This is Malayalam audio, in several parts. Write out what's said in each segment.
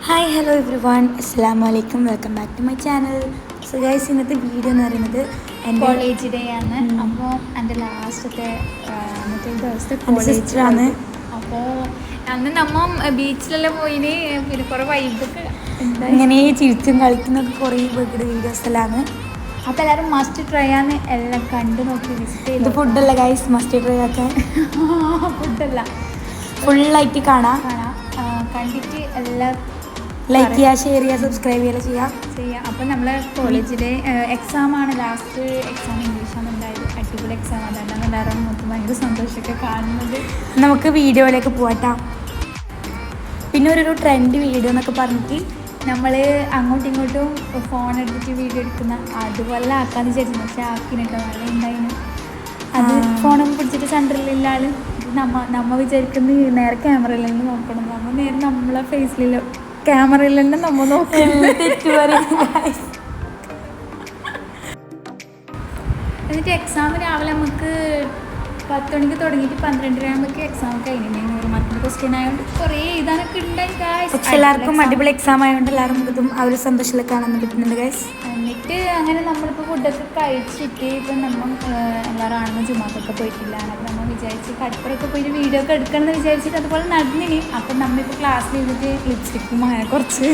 ഹായ് ഹലോ എവ്രി വൺ അസ്സലാമു അലൈക്കും welcome back to my channel. So guys, ഇന്നത്തെ വീഡിയോ എന്ന് പറയുന്നത് എൻ്റെ കോളേജ് ഡേ ആണ്. അപ്പോൾ എൻ്റെ ലാസ്റ്റത്തെ അന്നത്തെ ദിവസത്തെ സിസ്റ്ററാണ്. അപ്പോൾ അന്ന് നമ്മ ബീച്ചിലെല്ലാം പോയിന്. പിന്നെ കുറേ വൈബൊക്കെ ഇങ്ങനെ ചിരിച്ചും കളിക്കുന്നൊക്കെ കുറേ വീഡിയോ വീഡിയോസ് എല്ലാമാണ്. അപ്പോൾ എല്ലാവരും മസ്റ്റ് ട്രൈ ആണ്, എല്ലാം കണ്ടു നോക്കി വിസിറ്റ് ചെയ്ത്. ഇത് ഫുഡല്ല ഗൈസ്, മസ്റ്റ് ട്രൈ ആക്കാൻ. ഫുഡല്ല, ഫുള്ളായിട്ട് കാണാം. കണ്ടിട്ട് എല്ലാം ലൈക്ക് ചെയ്യുക, ഷെയർ ചെയ്യുക, സബ്സ്ക്രൈബ് ചെയ്യുക. അപ്പോൾ നമ്മളെ കോളേജിലെ എക്സാമാണ്, ലാസ്റ്റ് എക്സാം ഇംഗ്ലീഷാണ് ഉണ്ടായത്. അടിപൊളി എക്സാം ആണ്. അതാണ് എല്ലാവരും നമുക്ക് ഭയങ്കര സന്തോഷമൊക്കെ കാണുന്നത്. നമുക്ക് വീഡിയോയിലേക്ക് പോകട്ടാ. പിന്നെ ഒരു ട്രെൻഡ് വീഡിയോ എന്നൊക്കെ പറഞ്ഞിട്ട് നമ്മൾ അങ്ങോട്ടും ഇങ്ങോട്ടും ഫോൺ എടുത്തിട്ട് വീഡിയോ എടുക്കുന്ന അതുപോലെ ആക്കാന്ന് വിചാരിച്ചു. പക്ഷെ ആക്കിനിട്ടോ നല്ല ഉണ്ടായിരുന്നു. അത് ഫോണൊക്കെ പിടിച്ചിട്ട് സെൻറ്ററിലുള്ള ആൾ നമ്മ വിചാരിക്കുന്നത് നേരെ ക്യാമറയിൽ നിന്ന് നോക്കണം. നമ്മൾ നേരെ നമ്മളെ ഫേസിലുള്ള ക്യാമറയിൽ തന്നെ നമ്മൾ നോക്കുന്നത്. എന്നിട്ട് എക്സാം രാവിലെ നമുക്ക് 10 മണിക്ക് തുടങ്ങിയിട്ട് 12 ആകുമ്പോഴേക്ക് എക്സാം കഴിഞ്ഞിട്ടുണ്ടെങ്കിൽ മറ്റൊരു ക്വസ്റ്റ്യൻ ആയതുകൊണ്ട് കുറേ എഴുതാനൊക്കെ ഉണ്ടായി. പക്ഷെ എല്ലാവർക്കും അടിപൊളി എക്സാം ആയതുകൊണ്ട് എല്ലാവരും ഇതും ആ ഒരു സന്തോഷത്തിലൊക്കെ കാണാൻ പറ്റുന്നുണ്ട് ഗൈസ്. എന്നിട്ട് അങ്ങനെ നമ്മളിപ്പോൾ ഫുഡൊക്കെ കഴിച്ചിട്ട് ഇപ്പം നമ്മൾ എല്ലാവരും ആണെന്ന് ജുമാക്കൊക്കെ പോയിട്ടില്ല. അപ്പോൾ നമ്മൾ വിചാരിച്ച് കടപ്പുറമൊക്കെ പോയിട്ട് വീഡിയോ ഒക്കെ എടുക്കണം എന്ന് വിചാരിച്ചിട്ട് അതുപോലെ നടന്നിനി. അപ്പം നമ്മളിപ്പോൾ ക്ലാസ്സിൽ ഇരുന്നിട്ട് ലിപ്സ്റ്റിക്കും കുറച്ച്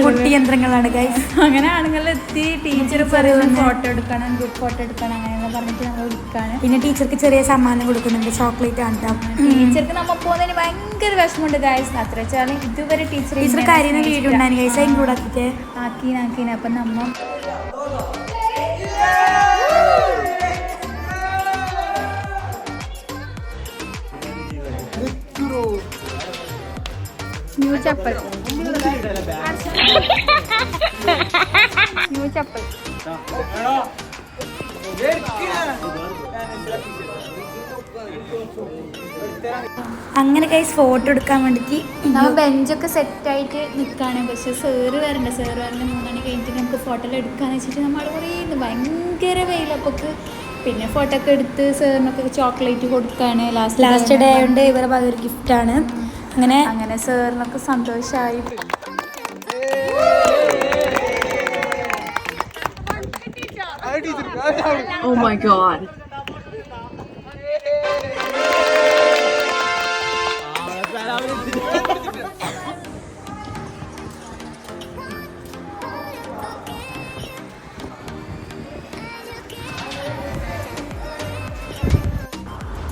പൊട്ടി യന്ത്രങ്ങളാണ് ഗൈസ്. അങ്ങനെ ആണുങ്ങളെത്തി ടീച്ചർ പറയുന്നത് ഫോട്ടോ എടുക്കണം, ഗ്രൂപ്പ് ഫോട്ടോ എടുക്കണം, അങ്ങനെയെല്ലാം പറഞ്ഞിട്ട് നമ്മൾ എടുക്കുകയാണ്. പിന്നെ ടീച്ചർക്ക് ചെറിയ സമ്മാനം കൊടുക്കുന്നുണ്ട്, ചോക്ലേറ്റ് ആണ്. ടീച്ചർക്ക് നമ്മൾ പോകുന്നതിന് ഭയങ്കര വിഷമമുണ്ട് ഗൈസ്. അത്ര വെച്ചാൽ ഇതുവരെ ടീച്ചർ കാര്യങ്ങൾ വീഡിയോ ഉണ്ടായിരുന്നു ഗൈസ്, ഇൻക്ലൂഡ് ആക്കിയിട്ട് ആക്കീനാക്കീന. അപ്പം നമ്മൾ ന്യൂ ചപ്പൽ അങ്ങനെ ഗൈസ് ഫോട്ടോ എടുക്കാൻ വേണ്ടിയിട്ട് നമ്മൾ ബെഞ്ചൊക്കെ സെറ്റായിട്ട് നിൽക്കുകയാണ്. പക്ഷേ സാറ് വരണ്ട 3 മണി കഴിഞ്ഞിട്ട് നമുക്ക് ഫോട്ടോ എടുക്കാന്ന് വെച്ചിട്ട് നമ്മൾ കുറേ ഭയങ്കര വെയിലപ്പൊക്ക്. പിന്നെ ഫോട്ടോ ഒക്കെ എടുത്ത് സാറിനൊക്കെ ചോക്ലേറ്റ് കൊടുക്കുകയാണ്. ലാസ്റ്റ് ഡേ ആയതുകൊണ്ട് ഇവരുടെ ഭാഗം ഒരു ഗിഫ്റ്റാണ്. അങ്ങനെ സാറിനൊക്കെ സന്തോഷമായി. Oh my god.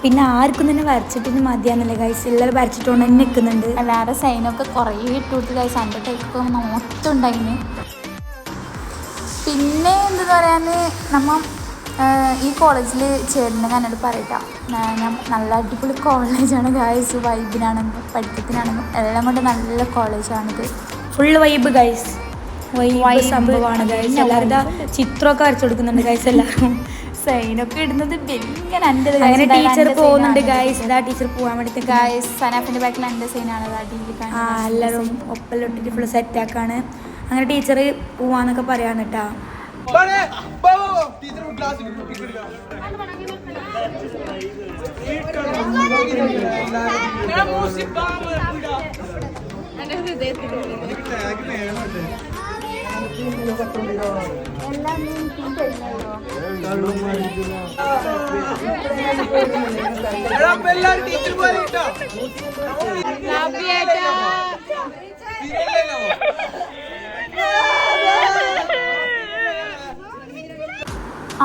പിന്നെ ആർക്കും തന്നെ വരച്ചിട്ടൊന്നും മതിയാന്നല്ലേ ഗൈസ്, എല്ലാവരും വരച്ചിട്ടുകൊണ്ട് തന്നെ നിൽക്കുന്നുണ്ട്. എല്ലാവരുടെ സൈനൊക്കെ കുറേ ഇട്ടുകൊടുത്ത് ഗൈസ്. എൻ്റെ ടൈപ്പൊക്കെ നോട്ടുണ്ടായിന്. പിന്നെ എന്താ പറയാൻ, നമ്മൾ ഈ കോളേജിൽ ചേരുന്നത് എന്നോട് പറയട്ടാ. ഞാൻ നല്ല അടിപൊളി കോളേജാണ് ഗൈസ്. വൈബിനാണെങ്കിലും പഠിത്തത്തിനാണെങ്കിലും എല്ലാം കൊണ്ട് നല്ല കോളേജാണിത്. ഫുൾ വൈബ് ഗൈസ്, വൈബ് സംഭവമാണ് ഗൈസ്. എല്ലാവരും ചിത്രമൊക്കെ വരച്ചു കൊടുക്കുന്നുണ്ട് ഗൈസ്. എല്ലാവരും സൈനൊക്കെ ഇടുന്നത് അങ്ങനെ ടീച്ചർ പോകുന്നുണ്ട് ഗൈസ്. ഇതാ ടീച്ചർ പോകാൻ വേണ്ടിയിട്ട് ഗൈസ്. സനാഫിൻ്റെ ബാക്കിൽ എൻ്റെ സൈനാണ്. എല്ലാവരും ഒപ്പലിട്ടിട്ട് ഫുൾ സെറ്റാക്കാണ്. അങ്ങനെ ടീച്ചർ പോവാന്നൊക്കെ പറയാണ് കേട്ടാ.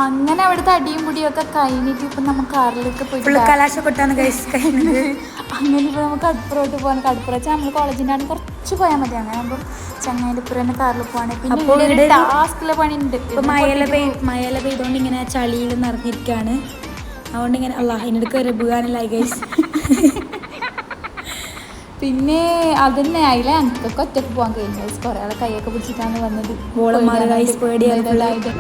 അങ്ങനെ അവിടുത്തെ അടിയും പൊടിയൊക്കെ കഴിഞ്ഞിട്ട് ഇപ്പം നമുക്ക് കാറിലൊക്കെ പോയിട്ട് കലാശക്കൊട്ടാണ് ഗൈസ് കഴിഞ്ഞത്. അങ്ങനെ ഇപ്പോൾ നമുക്ക് കടപ്പുറോട്ട് പോകാൻ. കടപ്പുറം വെച്ചാൽ നമ്മൾ കോളേജിൻ്റെ ആണ് കുറച്ച് പോയാൽ മതി. അങ്ങനെ ആകുമ്പോൾ ചങ്ങായിൻ്റെ പുറം തന്നെ കാറിൽ പോവാണ്. പിന്നെ ടാസ്കിലെ പണി ഉണ്ട്. ഇപ്പം മഴ പെയ്തുകൊണ്ട് ഇങ്ങനെ ചളിയിൽ നിറഞ്ഞിരിക്കുകയാണ്. അതുകൊണ്ട് ഇങ്ങനെ അതിനെടുക്ക് രബുകാനല്ലായി ഗൈസ്. പിന്നെ അതന്നെ അതിലെ എനിക്കൊക്കെ ഒറ്റക്ക് പോകാൻ കഴിഞ്ഞു. കുറേ ആളെ കൈയൊക്കെ പിടിച്ചിട്ടാണ് വന്നത്. ബോളന്മാർ ഗൈസ് പേടിയായിട്ട്.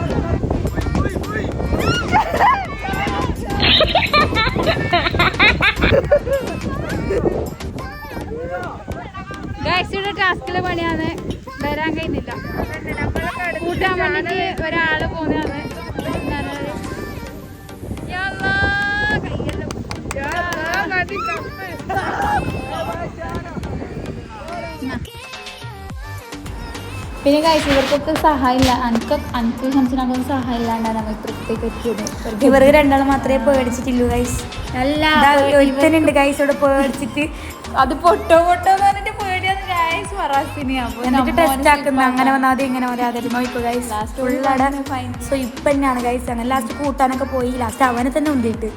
ഗൈസിയുടെ ടാസ്കിലെ പണിയാണ്. വരാൻ കഴിയുന്നില്ല. കൂട്ടാൻ വേണ്ടിയിട്ട് ഒരാൾ പോകുന്നതാണ്. പിന്നെ കഴിച്ചു ഇവർക്കൊക്കെ സഹായമില്ല എനിക്ക് സംസാരിക്കൊന്നും സഹായം ഇല്ലാണ്ടാണ് നമ്മൾ ഇപ്പഴത്തേക്ക് എത്തിയത്. ഇവർക്ക് രണ്ടാളും മാത്രമേ പേടിച്ചിട്ടുള്ളൂ ഗൈസ്. ഒരുത്തനുണ്ട് ഗൈസ് ഇവിടെ പേടിച്ചിട്ട് അത് പൊട്ടോ എന്ന് പറഞ്ഞിട്ട് പേടിയാണ് ഗൈസ് ഫറാസിനെ. എന്നിട്ട് ടെസ്റ്റ് ആക്കുന്ന അങ്ങനെ വന്നാൽ ഇങ്ങനെ വരാതെ നോക്കോ ഗൈസ്. സോ ഇപ്പം തന്നെയാണ് ഗൈസ്. അങ്ങനെ ലാസ്റ്റ് കൂട്ടാനൊക്കെ പോയി ലാസ്റ്റ് അവനെ തന്നെ ഉന്തിയിട്ട്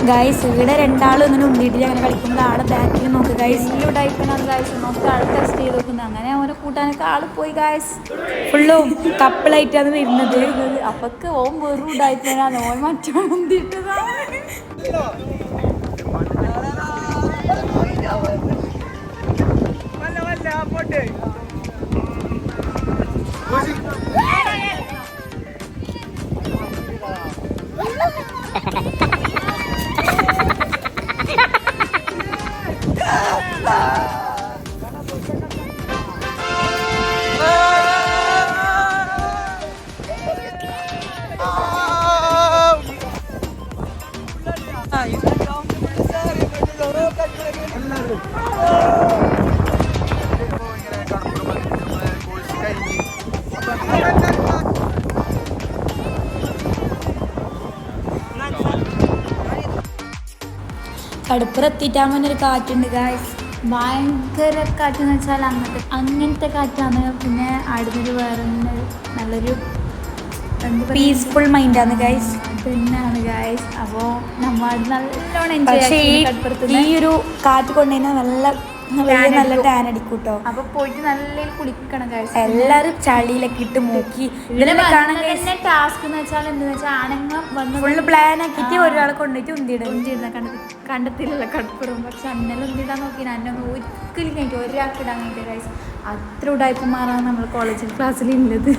ഗൈസ്. ഇവിടെ രണ്ടാളും ഇങ്ങനെ ഉന്തിയിട്ടില്ല അങ്ങനെ കളിക്കുമ്പോൾ ആളെ ബാക്കിൽ നോക്ക് ഗൈസ്. ടൈപ്പിനാണ് ഗൈസ് നോക്കി ആൾ ടെസ്റ്റ് ചെയ്ത് നോക്കുന്നത്. അങ്ങനെ അവനെ കൂട്ടാനൊക്കെ ആൾ പോയി ഗൈസ്. ഫുള്ളും കപ്പിളായിട്ടാണ് വരുന്നത്. അപ്പൊക്ക് ഓൻ വെറും ഉണ്ടായിട്ടാണ് ഓൻ മറ്റോ ഉന്തിയിട്ടതാണ്. കടുപ്പുറത്തിട്ടാൻ ഒരു കാറ്റുണ്ട് ഗായ്സ്. ഭയങ്കര കാറ്റെന്ന് വെച്ചാൽ അങ്ങനത്തെ കാറ്റാണ്. പിന്നെ അടുത്തൊരു വേറെ നല്ലൊരു പീസ്ഫുൾ മൈൻഡാണ് ഗായ്സ്. തന്നെയാണ് ഗായ്സ്. അപ്പോൾ നമ്മൾ നല്ലോണം എൻജോയ് ഈ ഒരു കാറ്റ് കൊണ്ടുവന്നാൽ നല്ല ടാൻ അടിക്കും കേട്ടോ. അപ്പോൾ പോയിട്ട് നല്ല കുളിക്കണം ഗായ്സ്. എല്ലാരും ചളിയിലൊക്കെ ഇട്ട് മൂക്കി തന്നെ ടാസ്ക് എന്ന് വെച്ചാൽ എന്താണെന്ന് വെച്ചാൽ ആണുങ്ങൾ വന്ന് ഫുള്ള് പ്ലാൻ ആക്കിയിട്ട് ഒരാളെ കൊണ്ടുപോയിട്ട് ഉന്തിയിടുന്ന കണ്ടെത്തില്ലല്ലോ കടപ്പുറം. പക്ഷെ അന്നെല്ലാം ഉന്തിടാൻ നോക്കി അന്നൊന്നും ഒരിക്കലും കഴിഞ്ഞിട്ട് ഒരാൾക്ക് ഇടാൻ കഴിഞ്ഞിട്ട് ഗായ്സ്. അത്ര ഉടായ്പമാറാണ് നമ്മൾ കോളേജിൽ ക്ലാസ്സിലുള്ളത്.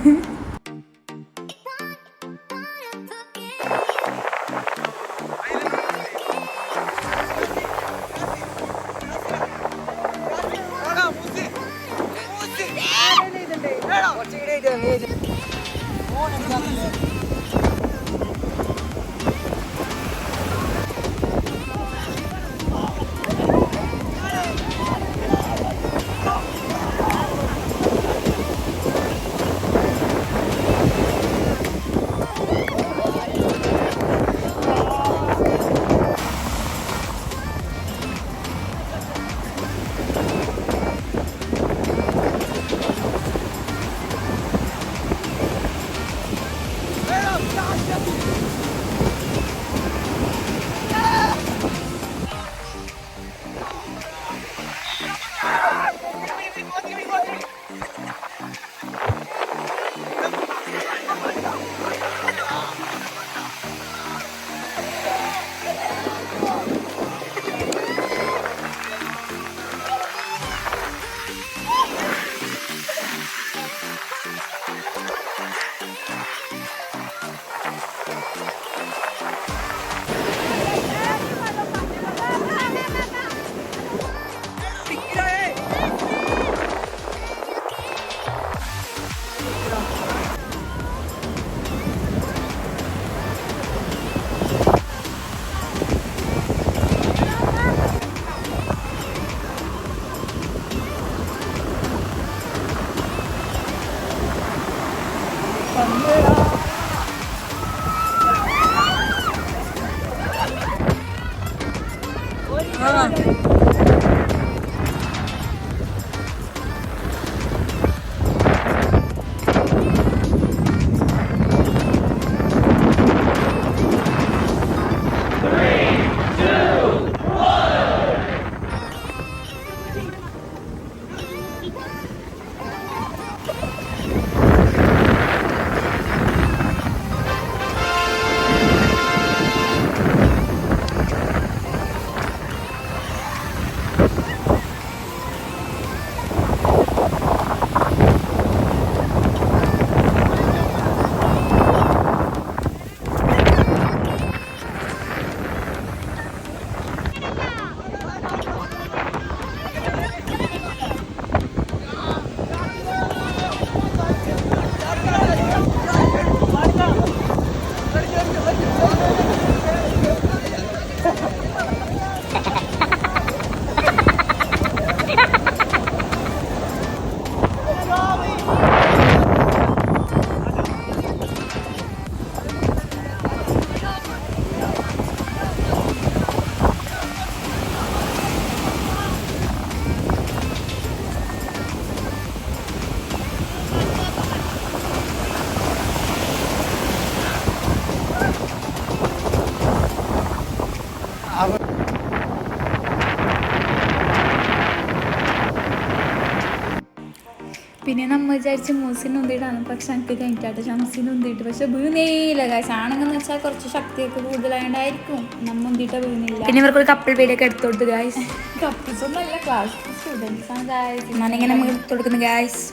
പിന്നെ നമ്മ വിചാരിച്ച് മൂസിന് ഉന്തിയിട്ടാണ് പക്ഷെ എനിക്ക് കഴിഞ്ഞിട്ടായിട്ട് ഷംസിന് ഉന്തിയിട്ട് പക്ഷെ വീണേയില്ല കാശ് ആണെന്ന് വെച്ചാൽ കുറച്ച് ശക്തിയൊക്കെ കൂടുതലായോണ്ടായിരിക്കും നമ്മ ഉന്തിയിട്ട് വീണില്ല. പിന്നെ ഇവർക്കൊരു കപ്പിൾ വീഡിയോ ഒക്കെ എടുത്തു കൊടുത്തു ഗായ്സ്. കപ്പിൾസ് ഒന്നല്ല ക്ലാസ് സ്റ്റുഡൻസ് ആണ് ഗായ്സ്. ഞാനിങ്ങനെ നമുക്ക് എടുത്തു കൊടുക്കുന്നു ഗായ്സ്.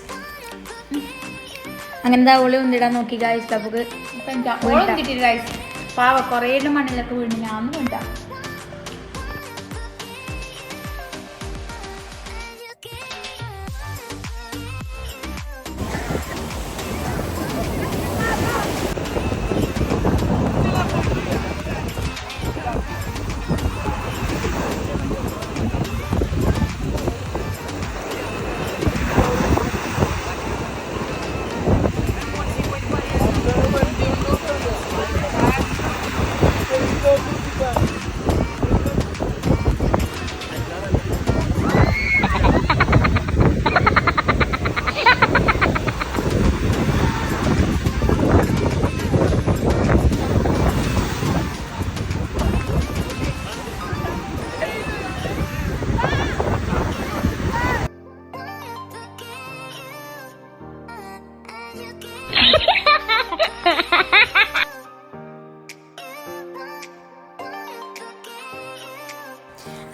അങ്ങനെ ഓളി ഉന്തിടാൻ നോക്കി ഗായ്സ്. നമുക്ക് കിട്ടിയിട്ട് ഗായ്സ് പാവ കുറേ മണ്ണിലൊക്കെ വീണ് ഞാൻ വീണ്ടാ.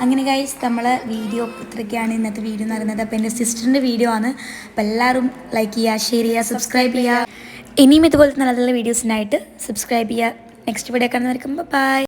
അങ്ങനെ ഗൈസ് നമ്മളെ വീഡിയോ ഇത്രയൊക്കെയാണ് ഇന്നത്തെ വീഡിയോ എന്ന് പറയുന്നത്. അപ്പോൾ എൻ്റെ സിസ്റ്ററിൻ്റെ വീഡിയോ ആണ്. അപ്പോൾ എല്ലാവരും ലൈക്ക് ചെയ്യുക, ഷെയർ ചെയ്യുക, സബ്സ്ക്രൈബ് ചെയ്യുക. ഇനിയും ഇതുപോലത്തെ നല്ല നല്ല വീഡിയോസിനായിട്ട് സബ്സ്ക്രൈബ് ചെയ്യുക. നെക്സ്റ്റ് വീഡിയോ കാണുന്നവർക്കും ബൈ.